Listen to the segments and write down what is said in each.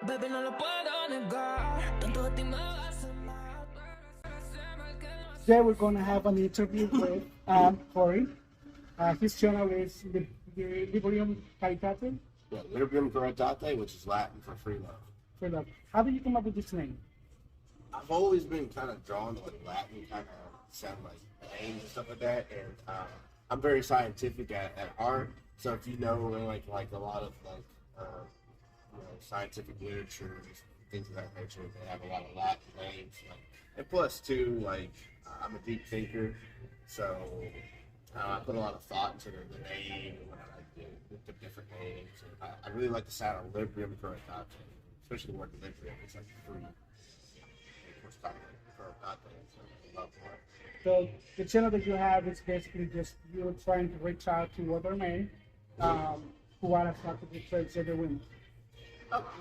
Baby, no lo puedo negar. Tanto de ti me vas a amar. Today we're going to have an interview with Corey. His channel is the Librium Caricature. Yeah, Librium Veritate, which is Latin for free love. For that. How did you come up with this name? I've always been kind of drawn to like Latin kind of sound like names and stuff like that, and I'm very scientific at heart. So if you know like a lot of like scientific literature, things of that nature, they have a lot of Latin names. Like, and plus too, like I'm a deep thinker, so I put a lot of thought into the name and what I do, the different names. And I really like the sound of Librium Veritate, especially the word Librium. It's like free. So the channel that you have is basically just you trying to reach out to other men who are attracted to transgender women.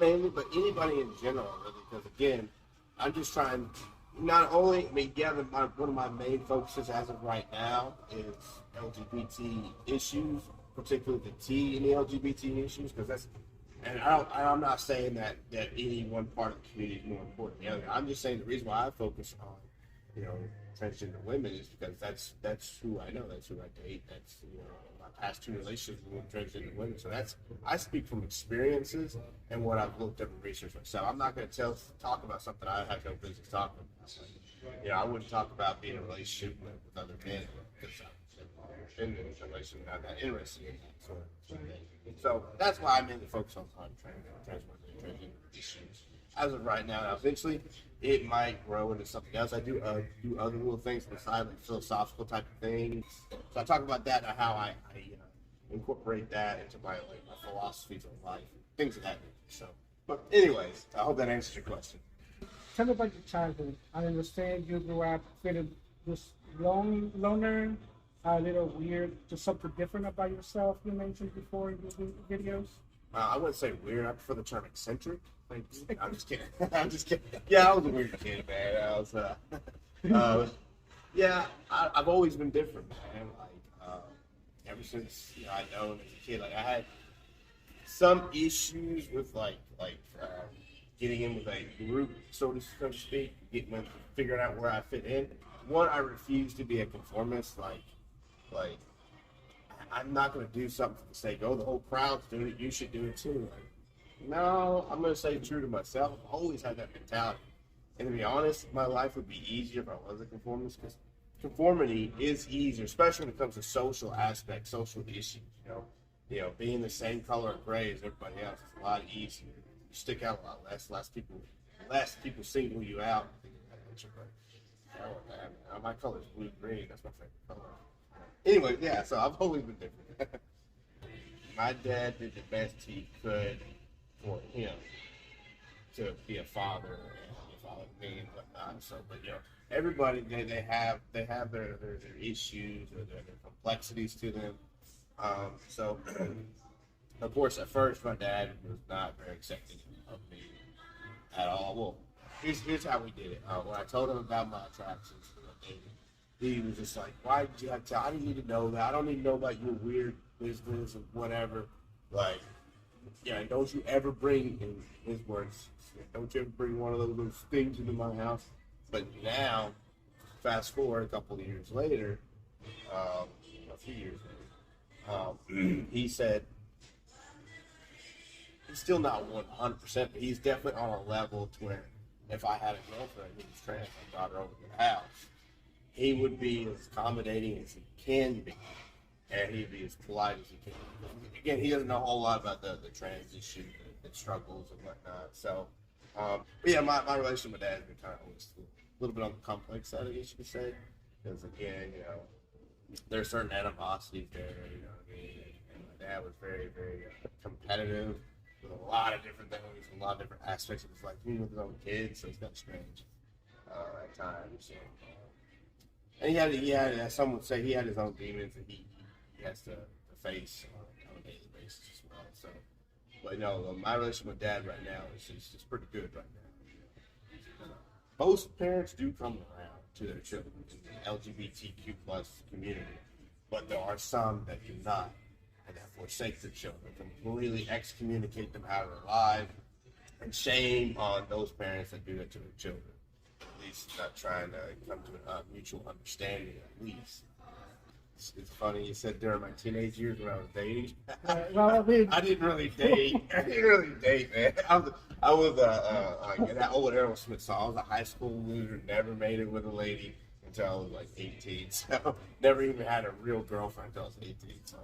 Mainly, but anybody in general, really, because again, I'm just trying. Not only, I mean, yeah, one of my main focuses as of right now is LGBT issues, particularly the T in the LGBT issues, because that's. And I'm not saying that any one part of the community is more important than the other. I'm just saying the reason why I focus on, transgender women is because that's who I know, that's who I date, that's my past two relationships with transgender women. So I speak from experiences and what I've looked up and researched myself. I'm not going to talk about something I have no business talking about. I wouldn't talk about being in a relationship with other men because I've been in a relationship, not that interested in that sort of thing. So that's why I mainly focus on trans issues. As of right now, eventually it might grow into something else. I do other little things besides like philosophical type of things. So I talk about that and how I incorporate that into my philosophies of life, things of that nature. So, but anyways, I hope that answers your question. Tell me about your childhood. I understand you grew up feeling just loner, a little weird, just something different about yourself you mentioned before in your videos. I wouldn't say weird. I prefer the term eccentric. I'm just kidding. I'm just kidding. Yeah, I was a weird kid, man. I was, yeah, I've always been different, man. Like, ever since I know as a kid, like I had some issues with getting in with a group, so to speak, figuring out where I fit in. One, I refuse to be a conformist. Like I'm not going to do something for the sake. Oh, the whole crowd's doing it. You should do it too. Like, no, I'm going to stay true to myself. I've always had that mentality. And to be honest, my life would be easier if I was a conformist because conformity is easier, especially when it comes to social aspects, social issues. Being the same color of gray as everybody else is a lot easier. You stick out a lot less people single you out. But my color is blue green. That's my favorite color. Anyway, yeah. So I've always been different. My dad did the best he could for him to be a father to me and whatnot. So, but everybody they have their issues or their complexities to them. So, of course, at first my dad was not very accepting of me at all. Well, here's how we did it. When I told him about my attractions, he was just like, "Why did you have to? I didn't need to know that. I don't need to know about your weird business or whatever." Like, yeah, don't you ever bring, in his words, don't you ever bring one of those things into my house. But now, fast forward a couple of years later, a few years later, he said he's still not 100%, but he's definitely on a level to where if I had a girlfriend who was trans, I brought her over to the house, he would be as accommodating as he can be, and he'd be as polite as he can. Again, he doesn't know a whole lot about the trans issue, the struggles and whatnot. So, but yeah, my relationship with dad has been kind of always a little bit on the complex side, I guess you could say, because again, there's certain animosities there. What I mean? And my dad was very, very competitive with a lot of different things, a lot of different aspects of his life, even with his own kids. So it's kind of strange at times. So, and he had, as some would say, he had his own demons that he has to face on a daily basis as well. So, but my relationship with dad right now is pretty good right now. Most parents do come around to their children in the LGBTQ plus community, but there are some that do not, and that forsake their children, completely excommunicate them out of their life, And shame on those parents that do that to their children. At least not trying to come to a mutual understanding, at least. It's funny you said during my teenage years when I was dating. Well, I mean, I didn't really date. I didn't really date, man. I was that old Aerosmith song. I was a high school loser. Never made it with a lady until I was like 18. So never even had a real girlfriend until I was 18. So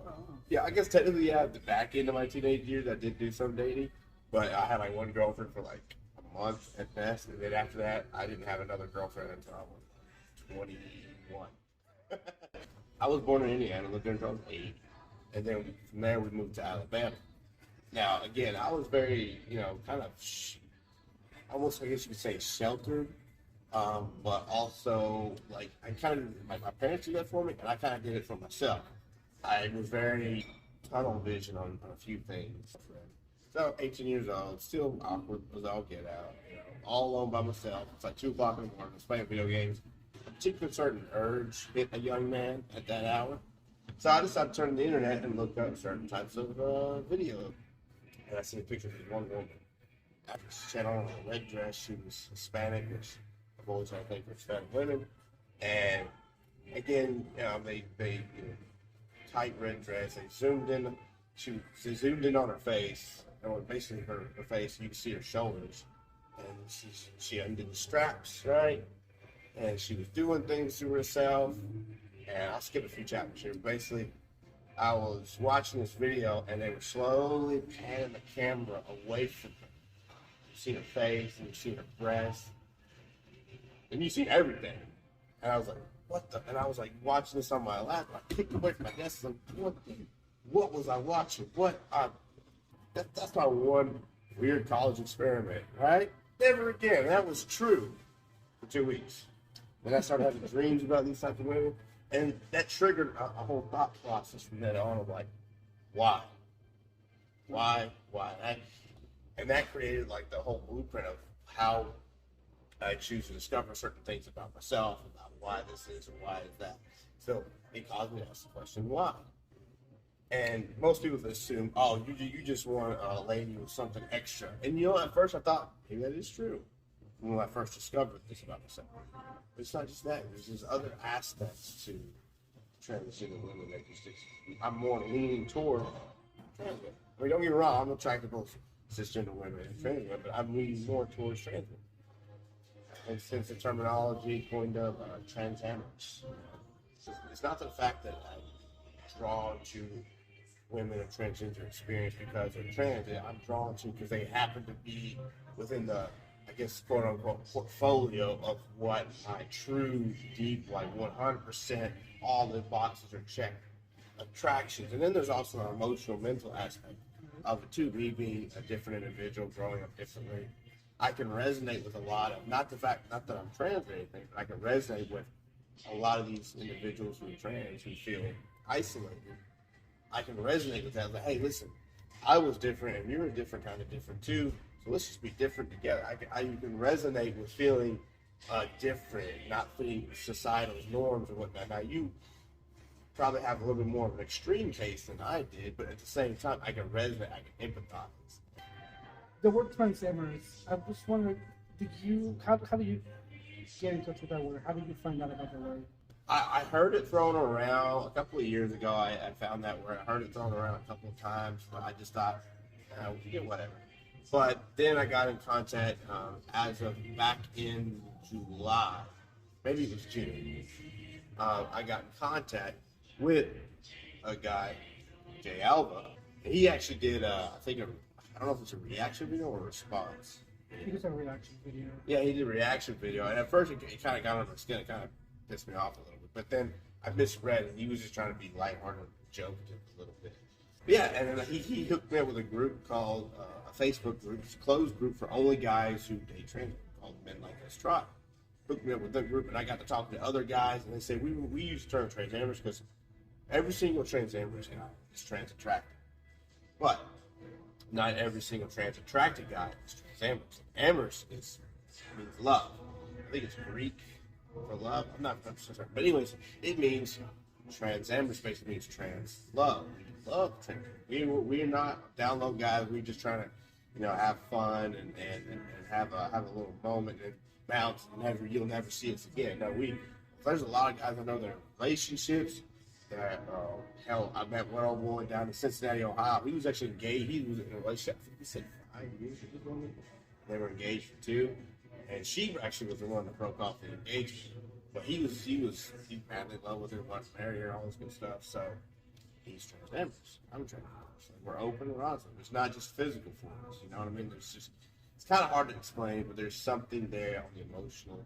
yeah, I guess technically, yeah, at the back end of my teenage years, I did do some dating, but I had like one girlfriend for like a month at best, and then after that, I didn't have another girlfriend until I was 21. I was born in Indiana, lived there until I was 8, and then from there we moved to Alabama. Now, again, I was very, kind of, almost, I guess you could say, sheltered, but also, like, I kind of, like, my parents did that for me, and I kind of did it for myself. I was very tunnel vision on a few things. So, 18 years old, still awkward as all get out, all alone by myself. It's like 2 o'clock in the morning, I was playing video games. A particular certain urge hit a young man at that hour. So I decided to turn to the internet and look up certain types of video. And I seen a picture of this one woman. She had on a red dress. She was Hispanic, which I've always had a thing for Hispanic women. And again, they tight red dress. They zoomed in. They zoomed in on her face. And basically her face, you can see her shoulders. And she undid the straps, right? And she was doing things to herself, and I'll skip a few chapters here. Basically, I was watching this video, and they were slowly panning the camera away from her. You see her face, and you see her breasts, and you see everything. And I was like, what the? And I was like watching this on my lap, and I kicked away from my desk, like, what was I watching? That's my one weird college experiment, right? Never again. That was true for 2 weeks. Then I started having dreams about these types of women, and that triggered a whole thought process from then on of like, why? And that created like the whole blueprint of how I choose to discover certain things about myself, about why this is or why is that. So it caused me to ask the question, why? And most people assume, oh, you just want a lady with something extra. And at first I thought, maybe that is true when I first discovered this about myself. But it's not just that. There's just other aspects to transgender women that I'm more leaning toward trans women. I mean, don't get me wrong, I'm attracted to both cisgender women and trans women, but I'm leaning more towards trans women. And since the terminology coined up transamorous, it's not the fact that I'm drawn to women of transgender experience because they're trans. I'm drawn to because they happen to be within the, I guess, quote unquote, portfolio of what my true, deep, like 100%, all the boxes are checked attractions. And then there's also an emotional, mental aspect of it too. Me being a different individual, growing up differently, I can resonate with a lot of, not that I'm trans or anything, but I can resonate with a lot of these individuals who are trans who feel isolated. I can resonate with that. Like, hey, listen, I was different and you're a different kind of different too. So let's just be different together. You can resonate with feeling different, not fitting societal norms or whatnot. Now, you probably have a little bit more of an extreme case than I did, but at the same time, I can resonate, I can empathize. The word transamorous, I was wondering, how did you get in touch with that word? How did you find out about the word? I heard it thrown around a couple of years ago. I found that word. I heard it thrown around a couple of times, but I just thought, whatever. But then I got in contact as of back in July, maybe it was June. I got in contact with a guy, Jay Alva. He actually did, I don't know if it's a reaction video or a response. He was a reaction video. Yeah, he did a reaction video. And at first, it kind of got on my skin. It kind of pissed me off a little bit. But then I misread it. He was just trying to be lighthearted and joke a little bit. But yeah, and then he hooked me up with a group called, a Facebook group. It's a closed group for only guys who date trans, called Men Like Us Tribe. Hooked me up with that group, and I got to talk to other guys, and they say we use the term transamorous because every single transamorous guy is trans attracted. But not every single trans attracted guy is transamorous. Amorous means love. I think it's Greek for love. I'm not sure. But anyways, it means transamorous basically means trans love. We love trans. We're not down low guys. We're just trying to have fun and have a little moment and bounce, and you'll never see us again. No, there's a lot of guys I know that are in relationships that, hell, I met one old boy down in Cincinnati, Ohio. He was actually engaged. He was in a relationship, I think he said 5 years with this woman. They were engaged for 2. And she actually was the one that broke off the engagement. But he was madly in love with her, wanted to marry her, all this good stuff. So he's transgender. I'm transgender. So we're open and honest. It's not just physical for us. You know what I mean? It's kind of hard to explain, but there's something there on the emotional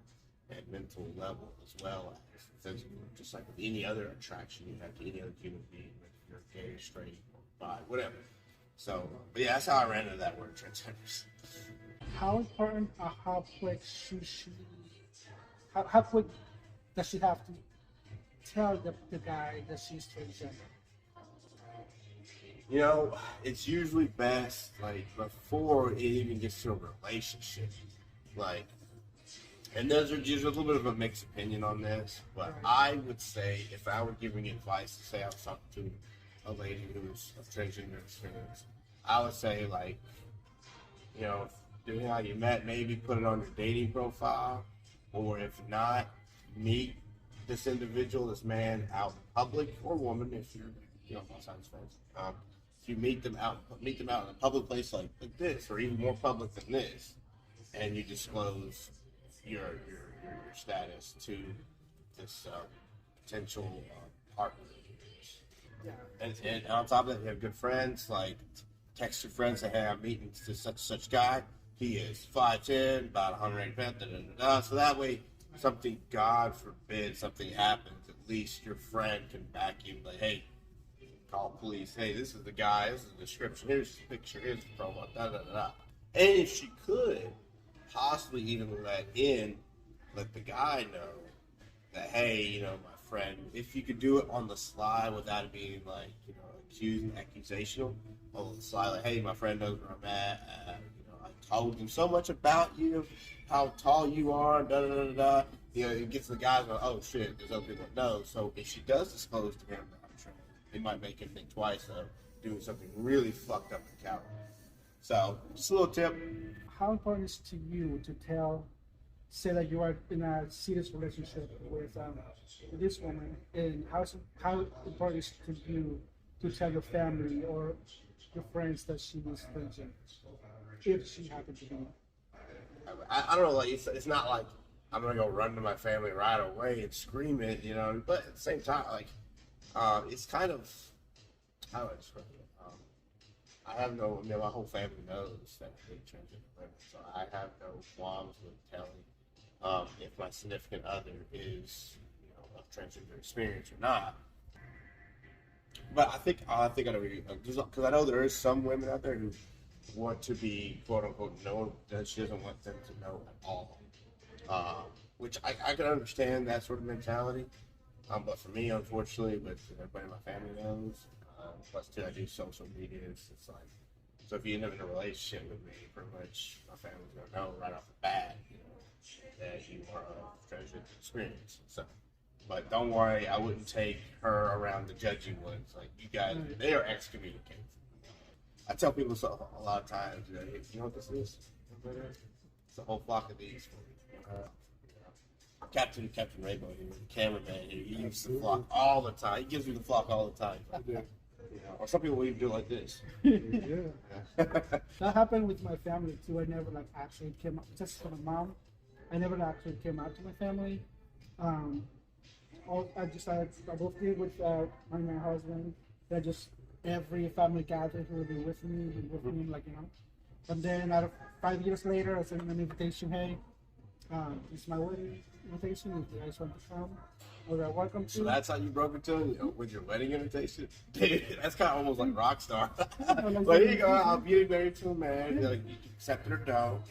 and mental level as well as physical. Just like with any other attraction you have to any other human being, whether you're gay, straight, or bi, whatever. So, but yeah, that's how I ran into that word, transgenders. How important or how quick how quick does she have to tell the guy that she's transgender? It's usually best, like, before it even gets to a relationship. Like, and there's a little bit of a mixed opinion on this, but I would say if I were giving advice, to say I was talking to a lady who's of transgender experience, I would say, like, depending on how you met, maybe put it on your dating profile, or if not, meet this individual, this man, out in public, or woman, if you're both sides fans. If you meet them out in a public place like this, or even more public than this, and you disclose your status to this potential partner. Yeah. And on top of that, you have good friends, like text your friends, say, hey, I'm meeting this such guy. He is 5'10", about 180 pounds, so that way, God forbid, something happens, at least your friend can back you, like, hey, call police, hey, this is the guy, this is the description, here's the picture, here's the profile, da-da-da-da. And if she could, possibly even let the guy know that, hey, my friend, if you could do it on the sly without it being, like, accusational, on the sly, like, hey, my friend knows where I'm at, I told him so much about you, how tall you are, da-da-da-da-da. It gets the guys going, oh, shit, there's other people that know. So if she does disclose to him that I'm trans, it might make him think twice of doing something really fucked up and cowardly. So, just a little tip. How important is it to you to say that you are in a serious relationship with this woman, and how important is it to you to tell your family or your friends that she was transgender, if she happened to be? I don't know, like, it's not like I'm gonna go run to my family right away and scream it, but at the same time, like, it's kind of, how do I describe it? I have my whole family knows that I'm transgender women, so I have no qualms with telling if my significant other is, of transgender experience or not. But I think I know, because I know there is some women out there who want to be quote unquote known, that she doesn't want them to know at all. Which I can understand that sort of mentality. But for me, unfortunately, with everybody in my family knows, plus too, I do social media. It's like, so if you end up in a relationship with me, pretty much my family's gonna know right off the bat, that you are a transgender experience. So, but don't worry, I wouldn't take her around the judging ones. Like, you guys, they are excommunicated. I tell people a lot of times, you know what this is? It's a whole flock of these. Captain Rainbow here, the cameraman here, he uses the flock all the time. He gives me the flock all the time. Or some people even do it like this. Yeah. That happened with my family too. I never actually came out, just for my mom. I never actually came out to my family. I both did with my husband. That just every family gathering will be with me, And then 5 years later, I sent an invitation. Hey, this is my wedding invitation. If you guys want to come, or welcome to. So that's how you broke it to him, with your wedding invitation? Dude, that's kind of almost like rock star. Like, here you go, I'll be married to a man. Like, you accepted or don't.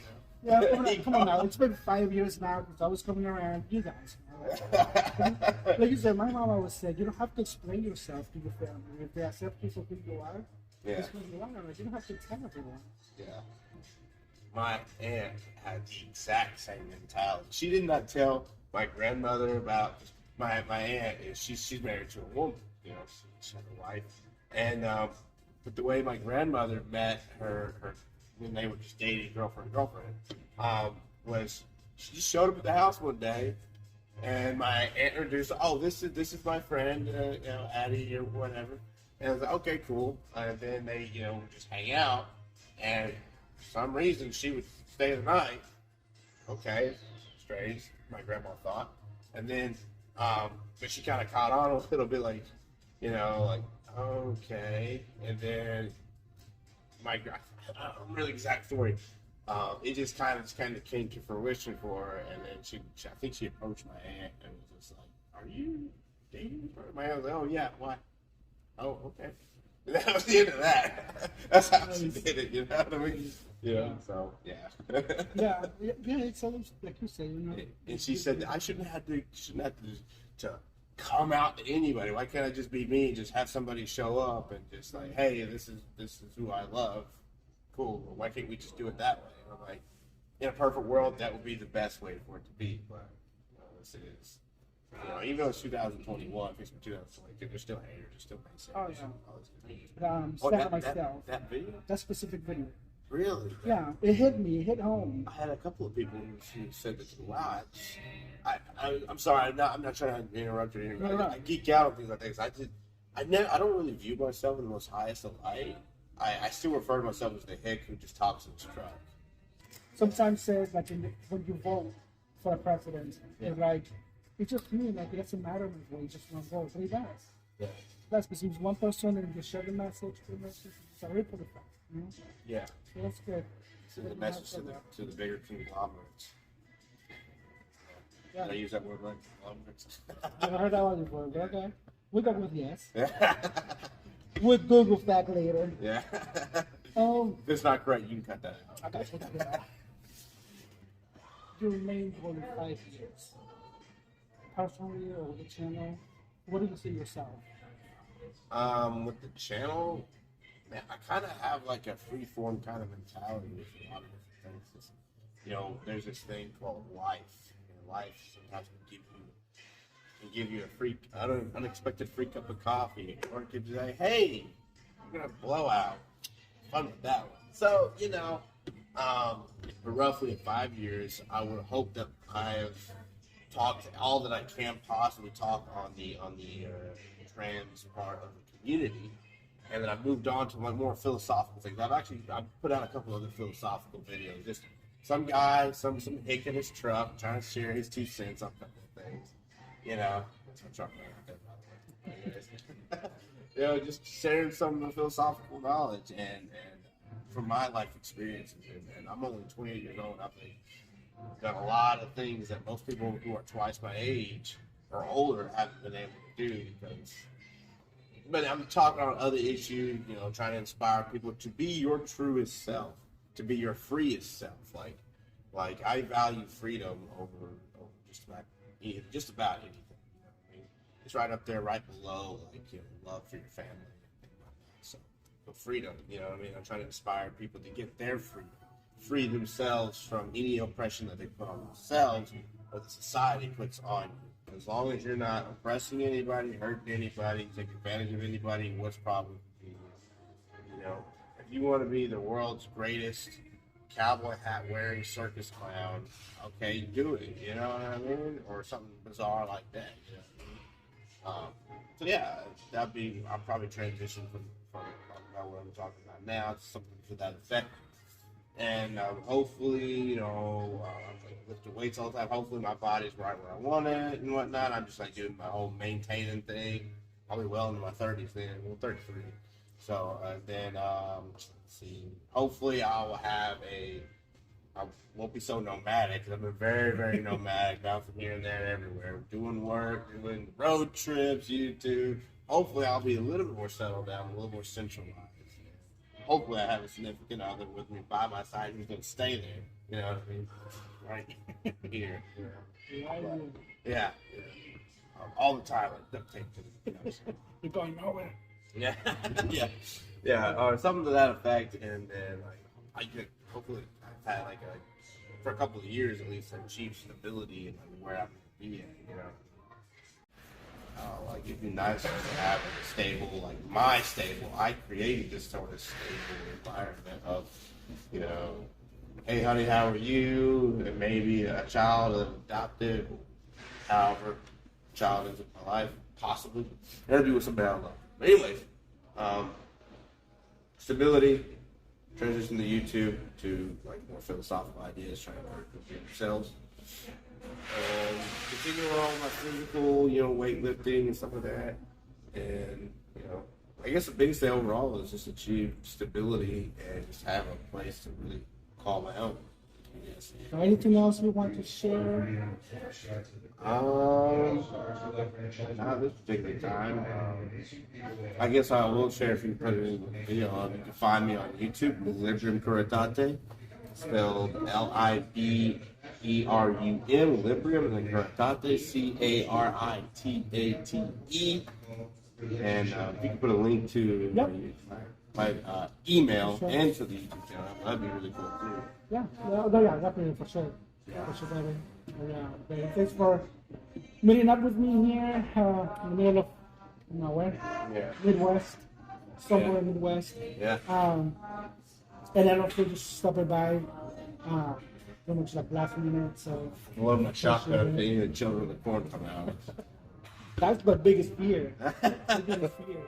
Yeah, come on now. It's been 5 years now. It's always coming around. You guys. Like you said, my mom always said, you don't have to explain yourself to your family. If they accept you for who you are, that's who you are. Like, you don't have to tell everyone. Yeah. My aunt had the exact same mentality. She did not tell my grandmother about my aunt. She's married to a woman. She has a wife. And but the way my grandmother met her when they were just dating girlfriend, was she just showed up at the house one day, and my aunt introduced, oh, this is my friend, Addie or whatever. And I was like, okay, cool. And then they, just hang out, and for some reason she would stay the night. Okay, strange, my grandma thought. And then, but she kind of caught on a little bit, like, okay. And then I don't know really exact story. It just kind of came to fruition for her, and then I think she approached my aunt and was just like, "Are you dating?" My aunt was like, "Oh yeah, why?" "Oh, okay." And that was the end of that. That's how she did it, you know what I mean? Yeah. So yeah. Yeah. It's always like you say, And she said, "I shouldn't have to come out to anybody. Why can't I just be me and just have somebody show up and just like, hey, this is who I love. Cool. Well, why can't we just do it that way?" And I'm like, in a perfect world, that would be the best way for it to be. But this is, even though it's 2021, it's 2022, there's still haters, there's still basic. Oh yeah. Myself. That video? That specific video. Really? Yeah, it hit me. It hit home. I had a couple of people who said that. Wow, I'm sorry. I'm not trying to interrupt you. No. I geek out on things like this. I don't really view myself in the most highest of light. I still refer to myself as the hick who just talks in his truck. Sometimes says like when you vote for a president, it's like it just means like it doesn't matter if he just one vote, but he does. Yeah. That's because he's one person and you share the message. It's a ripple effect. Yeah. So that's good. Send the message to the bigger conglomerates. Yeah. Did I use that word right? Conglomerates. Never heard that one before, but okay. We'll go with yes. We'll Google that later. Yeah. If it's not correct, you can cut that out. I got you. You remain for 5 years. Personally or with the channel, what do you see yourself? With the channel, man, I kind of have like a free-form kind of mentality with a lot of different things. There's this thing called life. Life sometimes can give you a unexpected free cup of coffee, or it could say, "Hey, we're gonna blow out." Fun with that one. So for roughly 5 years, I would hope that I have talked all that I can possibly talk on the trans part of the community, and then I've moved on to like more philosophical things. I've put out a couple other philosophical videos. Just some guy, some hick in his truck trying to share his 2 cents on a couple of things. That's my truck right there. Just sharing some of the philosophical knowledge and from my life experiences. And I'm only 28 years old. I've done a lot of things that most people who are twice my age or older haven't been able to do but I'm talking on other issues, trying to inspire people to be your truest self, to be your freest self. Like I value freedom over just about anything. It's right up there, right below, love for your family. So, but freedom, I'm trying to inspire people to get their freedom, free themselves from any oppression that they put on themselves or the society puts on you. As long as you're not oppressing anybody, hurting anybody, taking advantage of anybody, what's the problem with you? If you want to be the world's greatest cowboy hat wearing circus clown, okay, do it, you know what I mean? Or something bizarre like that, So yeah, I'll probably transition from talking about what I'm talking about now to something to that effect. And hopefully, I lift the weights all the time. Hopefully my body's right where I want it and whatnot. I'm just like doing my whole maintaining thing. Probably well into my 30s then. Well, 33. So then, let's see. Hopefully I won't be so nomadic because I've been very, very nomadic, bouncing here and there, everywhere, doing work, doing road trips, YouTube. Hopefully I'll be a little bit more settled down, a little more centralized. Hopefully I have a significant other with me by my side who's going to stay there. You know what I mean? Right here. Yeah. All the time, like duct tape to the You're going nowhere. Yeah. Yeah, or something to that effect. And then, hopefully, I've had, for a couple of years at least, achieve stability and where I'm going to be at, it'd be nice to have a stable, I created this sort of stable environment of you know, hey honey, how are you? And maybe a child adopted, however, child into my life, possibly. Interview with somebody I love. But anyways, stability, transition to YouTube to like more philosophical ideas, trying to improve themselves. Continue on my physical, weightlifting and stuff like that. And, I guess the biggest thing overall is just achieve stability and just have a place to really call my own. Yes. Anything else you want to share? Not this particular time. I guess I will share if you put it in the video on. You can find me on YouTube, Librium Caritate, spelled Liberum, Librium, and then Caritate, Caritate. And if you can put a link to my email and to the YouTube channel, that'd be really cool too. Yeah, definitely, for sure. For sure, baby. Baby. Thanks for meeting up with me here in the middle of nowhere. Yeah. Midwest. Somewhere in the Midwest. Yeah. And I don't feel just stopping by. Pretty much like last minute, so. I love my shotgun thing and children in the corn come out. That's my biggest fear. The biggest fear.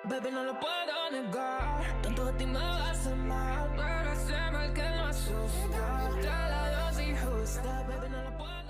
Baby, no lo puedo negar. Tanto de ti me vas a mal, pero sé mal que no asusta. Te la dosis justa, baby, no lo puedo.